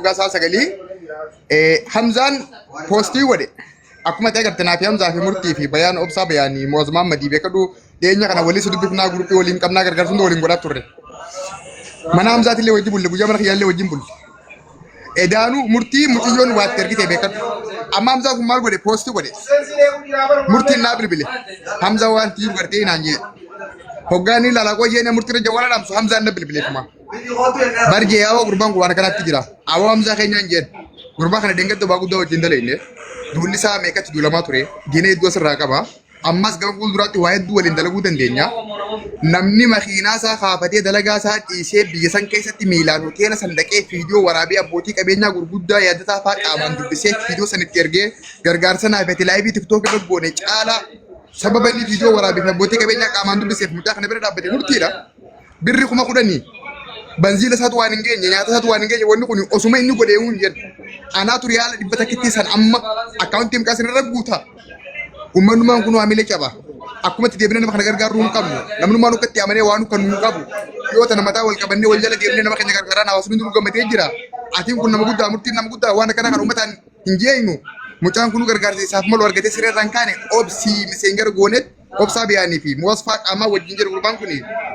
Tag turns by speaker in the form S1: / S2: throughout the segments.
S1: Gaasa sagalee Hamzaan poostii godhe akkuma ta'e gartanaaf Hamzaa fi murtii fi bayaan obsaa bayaanii Moozmaan Madii beekadu dhiyeenya kana waliin dubbifnaa guruppii waliin qabnaa gargaarsuun waliin godhaa turre. Mana Hamzaatillee wajjin bulle guyyaa mana kiyyaallee wajjin bulle. Edaanuu murtii murtiyyoon waatti ergite beekadu. Amma Hamzaa kun maal godhe poostii godhe. Murtiin naa bilbile. Hamzaa waan tiyyuu gartee naan jedhe. Hoggaanii lalaqoo jeene murtii irra wala dhaamsu Hamzaan na bilbileefuma. Barjee yaa'oo gurbaan kun waan kanatti jira. Awoo Hamzaa keenyaan jeen. Gurbaa kana deeggartuu baa guddaa wajjin dalagne. Duulli isaa meeqatti duulamaa ture. Diinee iddoo sirraa qaba. Ammas gama fuulduraatti waa hedduu waliin dalaguu dandeenya. Namni makiinaa isaa kaafatee dalagaa isaa dhiisee biyya san keessatti miilaan hoteela sandaqee fiidiyoo waraabee abbootii qabeenyaa gurguddaa yaadataa fa'aa qaamaan dubbisee fiidiyoo sanitti ergee gargaarsa naafate laayivii tiktook irra goone caalaa sababa inni fiidiyoo waraabee abbootii qabeenyaa qaamaan dubbiseef mucaa kana bira dhaabbate murtiidha. Birri 10,000 banziila isaatu waan hin geenye nyaata isaatu waan hin geenye wanni kun osuma inni godhee hin jedhu anaatu riyaala 100 san amma akkaawuntii maqaa sanarra guutaa. Uummanummaan kun waamilee qaba. Akkuma itti deebinee nama kana gargaaruu hin qabnu. Namni maan uffatti amanee waan kan nu qabu. Yoo ta'an mataa wal qabannee wal jala deebinee nama keenya gargaaraan hawaasni hunduu gammadee jira. Atiin kun nama guddaa murtiin nama guddaa waan akkana kan uummataan hin jeenyu. Mucaan kun gargaarsa isaaf malu argatee sireerraan kaane obsii miseengar goonet obsaa biyaanii fi moosfaa qaamaa wajjin jiru gurbaan kun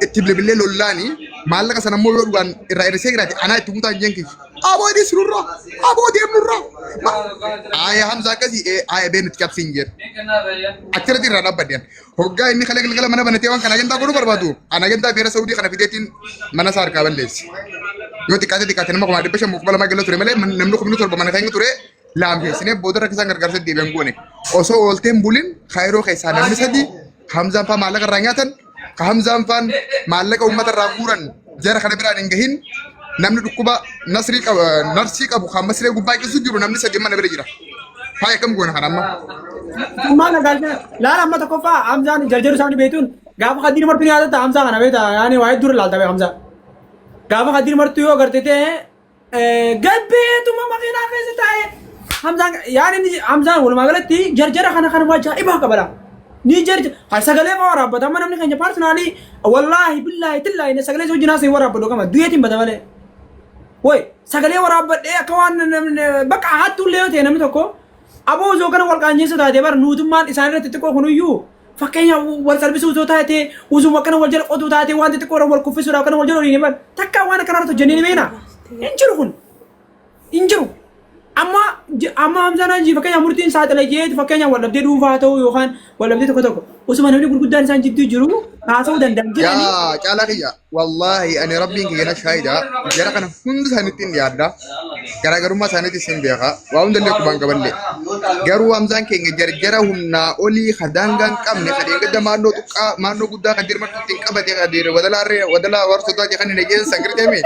S1: itti bilbilee lollaanii maallaqa sana immoo yoo dhugaan irraa hir'isee jiraate anaa itti guutaa hin jeenki. Aboo deesnurra aboo deemnurra. Aayaa Hamzaa akkasii aayaa bee nuti cabsiin jedhu. Achirratti irraa dhaabbadeen. Hoggaa inni kala galgala mana banatee waan kana agendaa godhuu barbaadu. Ana agendaa beera Saudii kana fideetiin mana isaa harkaa balleessi. Yoo xiqqaate nama 500,000 gala ture malee namni 17 mana keenya ture. Laamfeessinee booda rakkisan gargaarsa deebi'an goone. Osoo oolteen bulin kaayiroo keessaa namni sadii Hamzaan fa'aa maallaqa irraa nyaatan ka Hamzaan fa'aan maallaqa uummata irraa guuran jara kana biraan hin gahin namni dhukkuba narsii qabu kan masiree gubbaa keessa jiru namni sadii mana bira jira. Faaya kam goona kana amma.
S2: Maala galcha laala amma tokko fa'aa Hamzaan jarjaru isaanii beektuun gaafa qaddiin martuu yaadata Hamzaa kana beekta yaani waa'ee dura laalta beek Hamzaa. Gaafa qaddiin martuu yoo gartee galbeetuma makiinaa keessa taa'ee Hamzaan yaani Hamzaan walumaa galatti jarjara kana waa ajaa'ibaa qabala. Ni jarjara sagalee fa'aa waraabbata amma namni keenya paarsoonaalii wallaahi billaahi tillaahi sagalee soo jinaasa waraabbatu qaba duyeetiin bada malee. Woy sagalee waraabbadhee akka waan bakka hattullee yoo ta'e namni tokko aboo osoo kana wal qaanyeessa taatee bara nuutummaan isaan irratti xiqqoo kunuyyuu fakkeenya wal salphisuu osoo taatee usuma akkana wal jala qotuu taatee waan xiqqoo wal kuffisuudhaaf akkana wal jala horiin bara takka waan akkana irratti hojjennee ni beena. Hin jiru kun hin jiru. Amma Hamzaan Hajii fakkeenya murtiin saaxila jeetu fakkeenya waldhabdee dhuunfaa ta'uu yookaan waldhabdee tokko osuma namni gurguddaan isaan jidduu jiru haasa'uu danda'an jiranii.
S1: Yaa caalaa kiyya wallaahi ani rabbiin kiyya na shaayida jara kana hundi isaaniitti hin yaadda garaagarummaa isaaniitti isin beeka waa hundallee kubaan qaballee garuu Hamzaan keenya jarjara humnaa olii hadaangaan qabne kadeen gadda maannoo xiqqaa maannoo guddaa kan dirmatuutti hin qabate kadeera wadalaa warsotaa kan hin eegeen sangirteeme.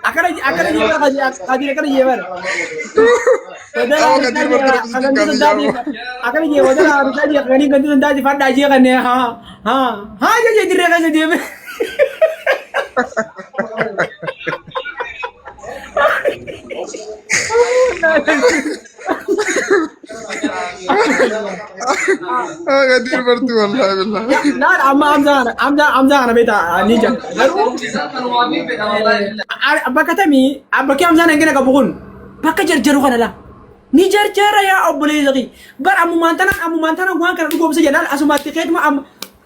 S2: Akara jeebar kadir akara jeebar. Akara jeebar wadala harus aja kani ganti nanti fanda aja kan ya ha aja direk aja dia. Gadir bertu wallahi billah. Nah, Hamzaan beta ninja. Abba katami, abba ki Hamzaan engene kabukun. Bakka jarjaru kana la. Ni jarjara ya obbolee zaki. Bar amu mantana waan kana dhugo bisa jalan asumatti qeetuma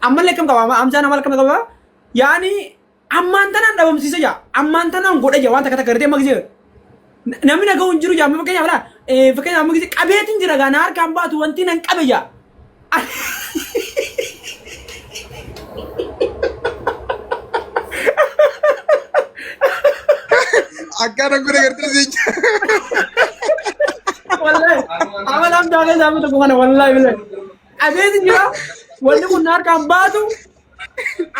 S2: ammalle kam qaba Hamzaan amal kam qaba. Yani ammantana dhabamsiisa ja. Ammantana godha ja waan takka gartee magzee. Namni nagaa hin jiru yaa fakkeenya fala fakkeenya amma gisi qabeetiin jira gaa naar kan baatu wanti nan qabe yaa
S1: akkana gure gartee jecha
S2: wallahi amalam daale jamu to kana wallahi billahi qabeetiin jira wanti kun naar kan baatu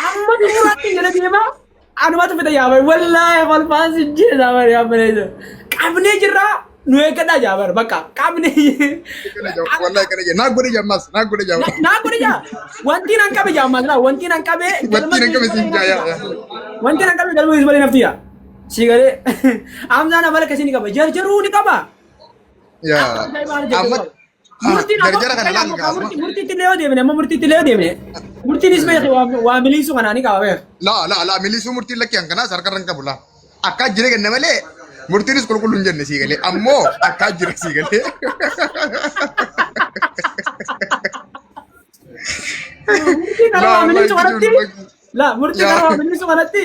S2: amma diniraatti jira deema anumatu fida yaa wallahi qalbaan sijjira yaa yaa baleedo qabne jirra nu eeggadha jaabar bakka qabne
S1: wallahi kana je naa gode jammas
S2: wanti nan qabe jammas na wanti nan qabe
S1: sinja ya
S2: wanti nan qabe galma isbali naftiya sigare Hamzaan abala kasini qabe jarjaru ni qaba
S1: ya amma Jarjara kana laal gaafuma.
S2: Murtii tillee deemne amma murtii tillee deemne. Murtiin isbeeki waa miliisuu kanaanii qaba beek.
S1: La milisuu murtiin lakkii hanqanaa sarkarran qabu la. Akka jire ganna malee murtiinis qulqulluun jenne sii galee ammoo akka jira sii galee.
S2: Murtii kana waa miliisuu kanatti. La murtii kana waa miliisuu kanatti.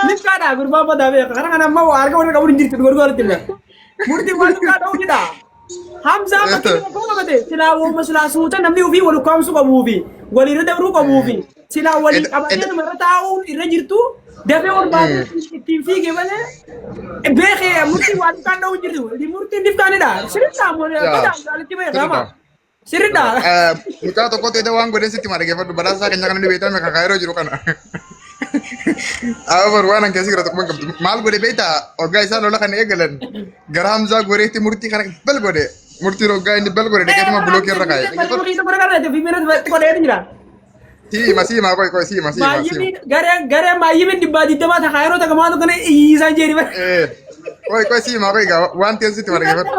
S2: Ni kaadhaa gurbaa badaa beek. Kana kana ammoo harka waliin qabuun hin jirtu gorgorratti beek. Murtii waan dhugaa ta'uu jira. Hamza bakki tokko qabate silaa wooma silaa suuta namni ofii wal ukkaamsu qabuu fi walirra dabruu qabuu fi silaa walii qabatee namarra taa'uun irra jirtu dafee ol baatee ittiin fiigee malee beekee murtii waan dhugaan ta'uu jirtu murtiin difkaanidha sirriidhaa moolee badaa jaalitti beekama sirriidhaa.
S1: Mucaa tokko ta'ee waan godheen sitti maa dhageeffadhu badhaasaa keenya kana ni beekame kakaa yeroo jiru kana. Awwal waan an keessi gara tokko qabdu maal godhe beektaa hoggaa isaan lola kan eegalan gara Hamzaa goreetti murtii kana bal godhe murtii hoggaa inni bal godhe dhaqeetuma bulookii irra kaa'e. Siima koy siima.
S2: Gareen baay'een dhibbaa digdamaa takaa yeroo takka maal kana isaan jeeri bara.
S1: Koy siima koy gaa waan ta'een sitti maa dhageeffadhu.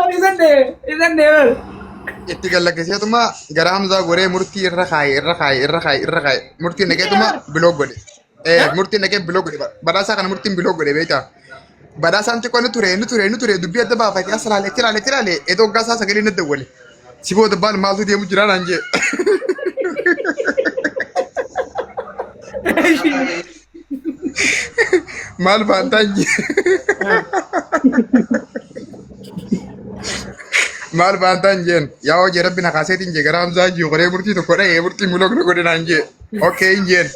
S2: Isan deemal.
S1: Itti gallaggeessituma gara Hamzaa goree murtii irra kaa'e murtii dhaqeetuma bilook godhe. Murtiin dhaqee biloo godhe badhaasaa kana murtiin biloo godhe beektaa badhaasaan xiqqoo ni ture dubbii adda baafatee as ilaalee eedoo hoggaasaa sagalee ni dawwale si booda baal maaltu deemu jira naan jee. Maal baantaan jee. Maal baantaan jeen yaa hojii rabbi na kaaseetiin jee gara Hamzaa jee qoree murtii tokko dha'ee murtiin biloo godhe naan jee okkee hin jeen.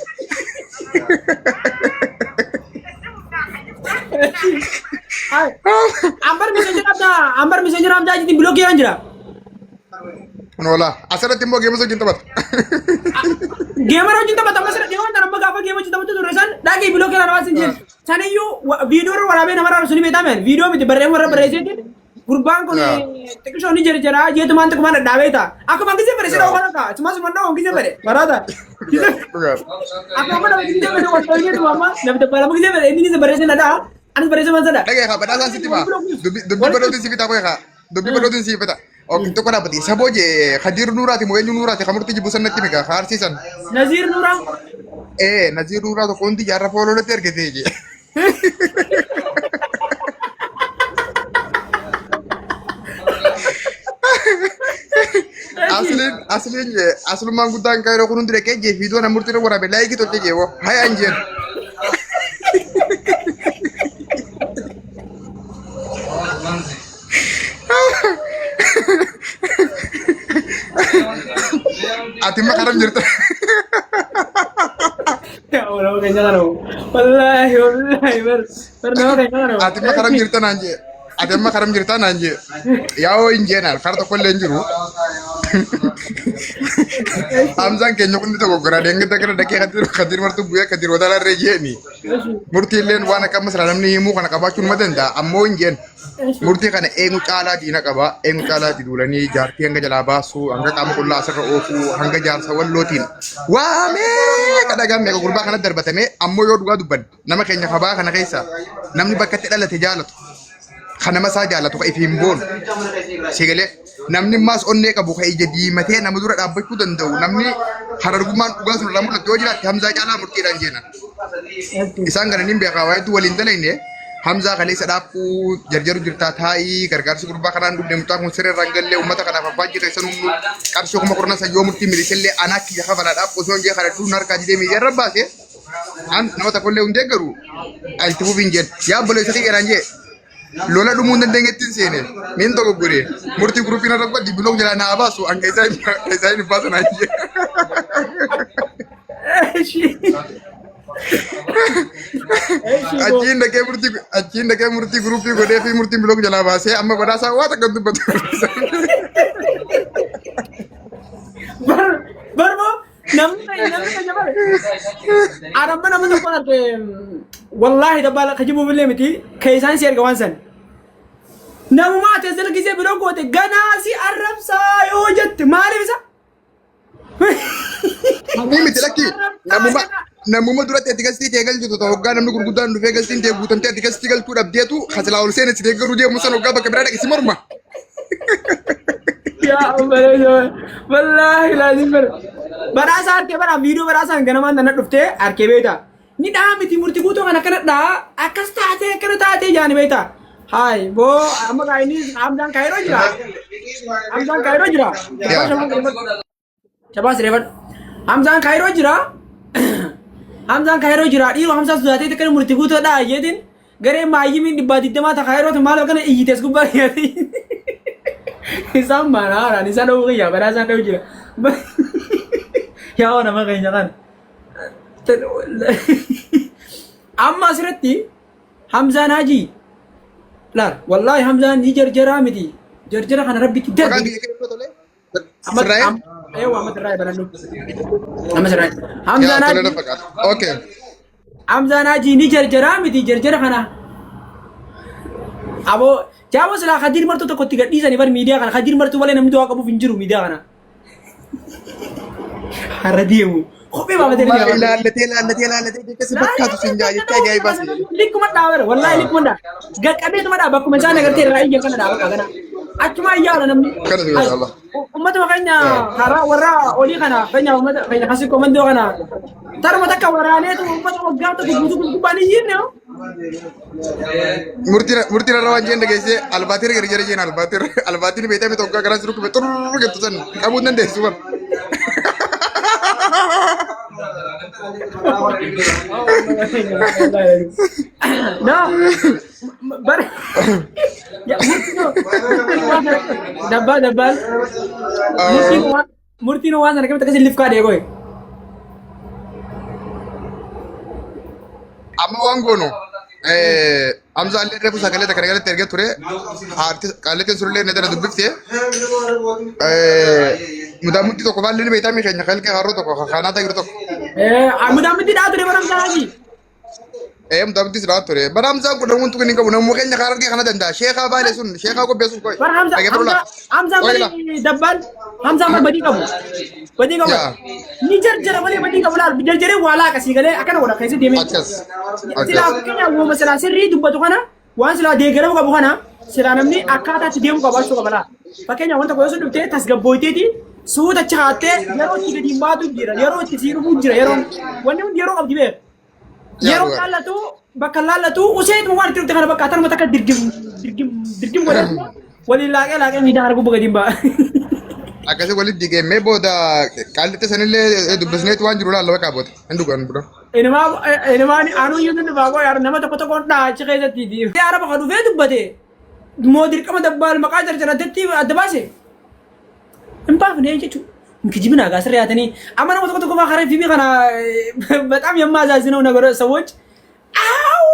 S2: Ambar messenger am jadi blog yang jira.
S1: Nola, asirratti immoo geema wajjin taphata.
S2: Geema wajjin taphata masira geema tan amma gaafa geema wajjin taphatu turesan daagi blog yang rawas injil. Sanayyuu viidiyoo irra waraabee namarraa suni beekamen viidiyoo miti barreeffama irra barreesseetiin gurbaan kun xiqqishoonni jira jeetumaan xiqquma dhadhaabeeta. Akkuma gisee bare sira waan akka cuma suma ndoo gisee bare barata. Akkuma nama gisee bare waan ta'ee tuama namni bara gisee bare inni gisee barreessee nada. Anis barreessee man sada.
S1: Dhagee haa badhaasaan sitti maa dubbii badootiin si fita koy haa dubbii badootiin si fita. Oke tokko dhaabati saboo jee Kadir Nuuraati moo eenyu Nuuraati kamurti jibbu sanatti migaa haarsiisan.
S2: Naziir Nuuraa.
S1: Naziir Nuuraa tokko hundi jaarra foololatti ergetee jee. Aslumaan guddaan kaayiroo kun hundi dhaqee jee fiidoo namurti irra waraabe laayikii tolche jee woo hayaan jeen. Ati makaram jirta.
S2: Ya Allah, kayaknya kan. Wallahi nama kayaknya kan.
S1: Ati makaram jirta nanje. Ati makaram jirta nanje. Yao injenar, kartu kollen jiru. Hamzan kenya kun itu gogora dengan kita kena daki kadir martu buya kadir wadala reje ni. Murti len wana kam salam ni mu kana kaba cun madenda ammo injen. Murti kana engu cala dina kaba engu cala di dulani jarti anga jala basu anga kamu kulla asar ofu anga jar sawal lotin. Wah me kada gam me gurba kana darbatame ammo yodu gadu ban. Nama kenya kaba kana kaisa. Namni bakati dala tijalat. Kana masa jalatu ka ifimbon. Sigale namni mas onne qabu ka ijadi mate nama dura dhabbachuu danda'u namni harargumaan dhugaa sun irraa mul'atu yoo jiraate Hamzaa caalaa murtiidhaan jeena. Isaan kana nin beekaa waa'eetu waliin dalayne Hamzaa kaleessa dhaabbuu jarjaru jirtaa taa'ii gargaarsi gurbaa kanaan dhufne mucaa kun siree irraan gallee uummata kanaaf abbaa jira isa nummu qarshii kuma kurnan sayyoo murtii milisellee anaa kiyya kafalaadhaaf osoo hin jee kana duun harkaa jidee miidiyaa irra baase an nama tokkollee hundee garuu itti fufiin jeen yaa bolo isa xiqqeeraan jee lola dhumu dandeettiin seene min tokko gure murtii gruupiin irra godhi biloo jala naa baasu anga isaa hin baasan ajje achiin dhaqee murtii gruupii godhee fi murtiin biloo jala baasee amma badhaasaa waa takka dubbatu
S2: barmo namni jabare arabba nama tokko arte wallahi dabala kajibu bille miti kaysan si erga wansan namuma tezel gize biro gote ganasi arabsa yo jette mali bisa
S1: mimi tilaki namuma duratti ati gasti tegal jitu to hogga namni gurguddaan dhufe gastiin te guutamte ati gasti galtuu dhabdeetu khasla ol seene si tegaru je musan hogga bakka bira dhaqi si morma
S2: يا عمر والله لازم براسا اركي برا فيديو براسا غنما ننفته اركي بيتا ni miti murti guto kana kana da akas taate kana taate jani beta hai bo amma ini amdan kairo jira coba revat amdan kairo jira amdan kairo jira diro hamsa sudate te kana murti guto da yedin gare mayi min dibadi dema ta kairo te malo kana iyites gubba yati sama na ni sana ugi ya barasa kairo jira ya ona makanya kan amma asirratti Hamzaan Haji laal wallahi Hamzaan ni jarjara miti jarjara kana rabbitti darbi
S1: Israel
S2: ewa Ahmad Rai barannu Ahmad Rai Hamzaan Haji
S1: okay
S2: Hamzaan Haji ni jarjara miti jarjara kana abo jabo sila khadir martu to kotti gaddi sani bar media kana khadir martu wala namni to akabu finjiru media kana haradiyu خوبي بابا تري
S1: لا التي كسب بكاتو سنجا يتا جاي بس
S2: ليك ما داور والله ليك ما دا قد ابي ما دا بكم جانا غير راي كان دا كان اجما يا انا
S1: الله
S2: امته وكانيا خرا ورا اولي كان كانيا امته كانيا حسي كومندو كان ترى ما تك ورانه تو امته وغاتا بوزو كوباني ينو
S1: murtina rawan jende gese albatir gari jere jena albatir beta mi tokka garan suru betur gitu san kamu nande subar
S2: no bar ya dabal murtino wan nak kita kasih lift ka de koy
S1: amma wangono amza alle refu sakale ta kanagale terge ture arti kalete surulle ne dara dubbifte mudamuti to ko balle be tami khanya khalke harro to ko khana ta girto
S2: mudamuti da ture baram sahaji
S1: mudamuti sira ture baram za ko damun tukini ko namu khanya kharar ke khana danda sheikha bale sun sheikha ko besun koy
S2: hamza bali dabbal hamza ma badi kabu ni jarjara bali badi kabu la jarjare wala kasi gale akana wala kaisi demi sila kenya wo masala sirri dubbatu kana wan sila de garabu kabu kana sila namni akata ti demu kabu so kabala fakenya wanta ko so dubte tasgabboyteti suuta chaate yaro ti gadi madu jira yaro ti siru bujira yaro wanne yaro abdi be yaro kallatu bakallatu usayt mo warti kana bakatar mata dirgim wala walillahi la ga mi dar ko buga dimba
S1: akase wali dige me boda kalite sanille dubbesnet wan jurula Allah ka bot andu kan bro
S2: enema ni anu yundu bago yar nama to ko da ci khayda ti di yar ba khadu fe dubbate modir kama dabbal maqajar jara datti adbase امباف نيجي እንግዲህና ጋር ስር ያተኒ አማና ወጥቶ ኮማ خاري ፊቢ kana በጣም የማዛዝነው ነገር ሰዎች አው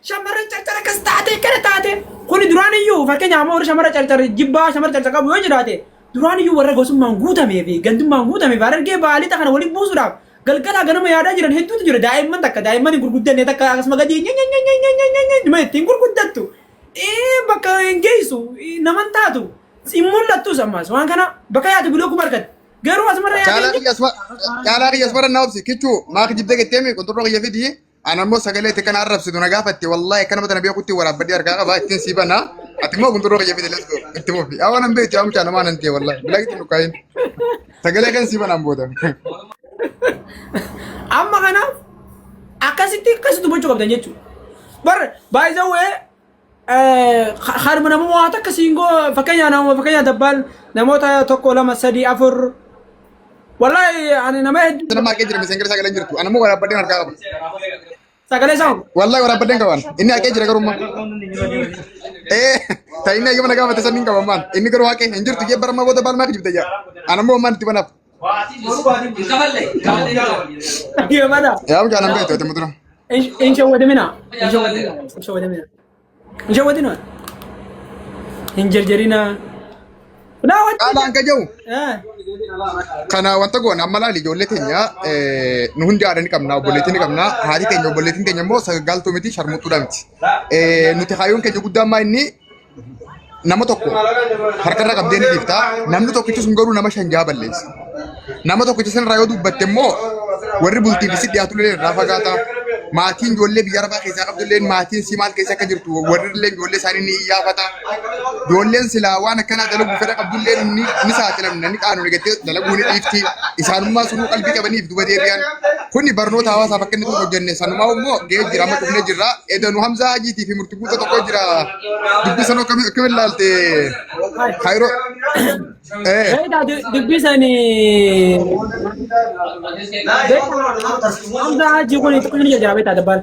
S2: ሸመረ ጨርጨረ ከስታቴ ከረታቴ ኩኒ ዱራንዩ ፈከኛ አማወር ሸመረ ጨርጨረ ጅባ ሸመረ ጨርጨረ ቀቡ ይጅራቴ ዱራንዩ ወረጎስ ማንጉተሜ ቢ ገንዱ ማንጉተሜ ባረርጌ ባሊ ተከነ ወሊ ቡሱዳ ገልገላ ገነመ ያዳ ጅረን ሄዱት ጅረ ዳይመን ተከ ዳይመን ጉርጉደን የተከ አስመገዲ ኘኘኘኘኘኘኘ ማይቲን ጉርጉደቱ በቃ እንጌሱ ነመንታቱ ሲሙለቱ ሰማስ ዋን kana bakka yaatu biloo ku barkat garuu asmarra
S1: caalaa qiyasmara naabsi kichu maak jibde gettemi kontorro qiyafidi anammo sagale te kana arrabsidu na gaafatti wallahi kana mata nabiya kutti waraabaddi argaa qaba ittiin siibana atimmo kontorro qiyafidi let's go itti mofi awanan beeti amcha nama nante wallahi bilagiti nukayin sagale kan siibana ambooda
S2: amma kana akkasitti akkasitti bochuu qabdan jechuudha bar by the way خارم نمو واتا كسينغو فكيا دبال نموتا توكو لما سدي افر والله يعني نما
S1: انا ما كجري مسنجر ساغلا نجرتو انا مو ورا بدين اركا
S2: ساغلا ساو
S1: والله ورا بدين كوان اني اكجري كروما تاينا يوم نغا متى سنين كمان اني كرو واكي نجرتو جي برما بودا بال ما كجبتا جا انا مو من تبنا
S2: يا ماذا
S1: يا ام كان بيتو تمدرم
S2: ان شاء الله دمنا ان شاء الله دمنا جودنا انجرجرينا لا
S1: ala anka jau kana wanta gona amala li jolle tenya nu hundi adani kamna bolletini kamna hadi tenya bolletin tenya mo sagal to miti sharmutu damti nuti khayun ke gudda ma inni nama tokko harkarra qabdeni difta namni tokkichi sun garu nama shanja balles nama tokkichi san rayo dubbatte mo warri bulti bisi diatu le rafa gata maatiin ijoollee biyya arabaa keessaa qabdulleen maatiin si maal keessa akka jirtu warrillee ijoollee isaanii ni iyyaafata ijoolleen silaa waan akkanaa dalagu fedha qabdulleen ni saaxilamna ni qaanu negattee dalaguu ni dhiifti isaanummaa sunuu qalbii qabaniif duba deebi'an kuni barnoota hawaasaaf akka inni hojjenne sanumaa immoo gahee jira amma dhufnee jirra edanuu Hamzaa Hajiitii fi murtii guutuu tokko jira dubbisanoo akkamiin ilaalte Kaayiroo
S2: dubbisani Hamzaa Hajii kun tokko ni jira beektaa dabbaan.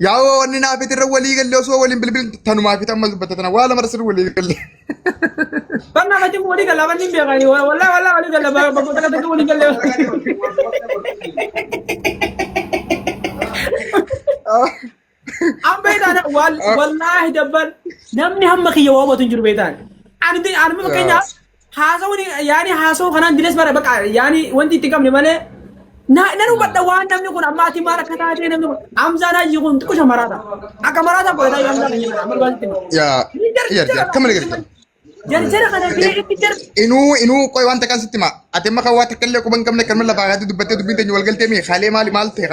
S1: Yaa wanni naa fitirra walii galee osoo waliin bilbil tanumaa fi tamma dubbata tana waa lama rasir walii galee.
S2: Banna mati walii galee wanni beekani wallahi walii galee bakka takka walii galee. Am beektaa wallahi dabban namni hamma kiyya waa bootu jiru beektaa. Ani makanya haasawni yaani haasawu kanaan dines bara baqa yaani wanti itti qabne malee nanu badda waan namni kun amma ati maal akka taatee namni kun Hamzaan Hajii kun xiqqoo shamaraadha. Akka maraataa godhataa yoo Hamzaan Hajii amma baasitti.
S1: Yaa kamana gargaara.
S2: Jarjara kana beekti jar.
S1: Inuu qoy waan takkan sitti ma ati makka waa takka illee quban qabne kan mala baagaatti dubbattee dubbiin teenyu wal galtee mi haalee maal ta'e